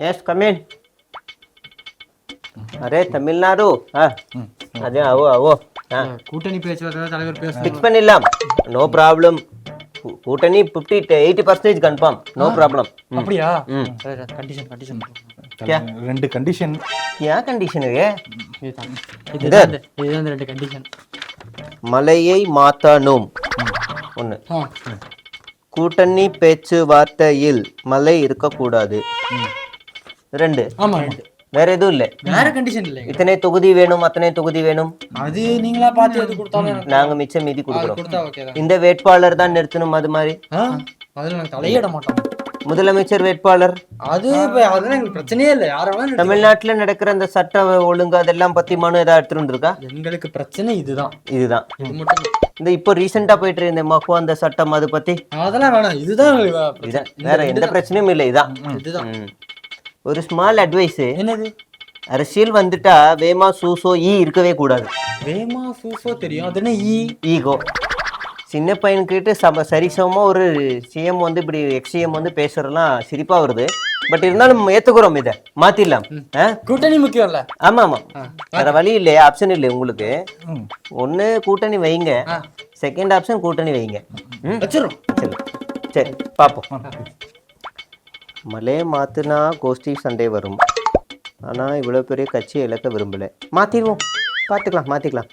yes come इन अरे तमिलनाडु हाँ अरे आओ आओ हाँ கூட்டணி பேச்சுவார்த்தை தலைவர் பேச फिक्स பண்ணிடலாம் नो प्रॉब्लम கூட்டணி 50-80% கன்ஃபார்ம் नो प्रॉब्लम அப்படியா சரி கண்டிஷன் கண்டிஷன் क्या 2 கண்டிஷன் क्या कंडीशन है இதுதான் இதுதான் ரெண்டு கண்டிஷன் மலையை மாத்தணும் ஒன்று கூட்டணி பேச்சுவார்த்தையில் மலை இருக்கக்கூடாது 2 ஆமா ரெண்டு வேற எதுவும் இல்லை வேற கண்டிஷன் இல்லை இத்தனை தொகுதி வேணும் அத்தனை தொகுதி வேணும் அது நீங்களா பார்த்து எது கொடுத்தாலும் எனக்கு நாங்க மிச்சம் மீதி கொடுக்குறோம் கொடுத்தா ஓகே தான் இந்த வேட்பாளர் தான் நிறுத்தணும் அது மாதிரி அதுல நாங்க தலையிட மாட்டோம் முதலமைச்சர் வேட்பாளர் அதெல்லாம் எங்களுக்கு பிரச்சனையே இல்லை யாரும் தமிழ்நாட்டுல நடக்கிற அந்த சட்ட ஒழுங்கு அதெல்லாம் பத்தி மனு ஏதாவது எடுத்துட்டு இருக்கா எங்களுக்கு பிரச்சனை இதுதான் இதுதான் இது மட்டும் இந்த இப்போ ரீசெண்டா போயிட்டு இருந்த மக்கு அந்த சட்டம் அது பத்தி அதெல்லாம் வேணாம் இதுதான் எங்களுக்கு இதான் வேற எந்த பிரச்சனையும் இல்லை இதான் இதுதான் ஒரு ஸ்மால் அட்வைஸ் என்னது அரசியல் வந்துட்டா வேமா சூசோ ஈ இருக்கவே கூடாது வேமா சூசோ தெரியும் அது என்ன ஈகோ சின்ன பையனுக்கிட்ட சரிசமமா ஒரு சிஎம் வந்து இப்படி எக்ஸ்சிஎம் வந்து பேசுறதுலாம் சிரிப்பா வருது பட் இருந்தாலும் ஏத்துக்கிறோம் இதை மாத்திடலாம் கூட்டணி முக்கியம் இல்ல ஆமா ஆமா வேற வழி இல்லையா ஆப்ஷன் இல்லை உங்களுக்கு ஒண்ணு கூட்டணி வைங்க செகண்ட் ஆப்ஷன் கூட்டணி வைங்க வச்சிரும் சரி சரி பாப்போம் மலை மாத்துனா கோஷ்டி சண்டை வரும் ஆனா இவ்வளவு பெரிய கட்சியை இழக்க விரும்பல மாத்திடுவோம் பார்த்துக்கலாம் மாத்திக்கலாம்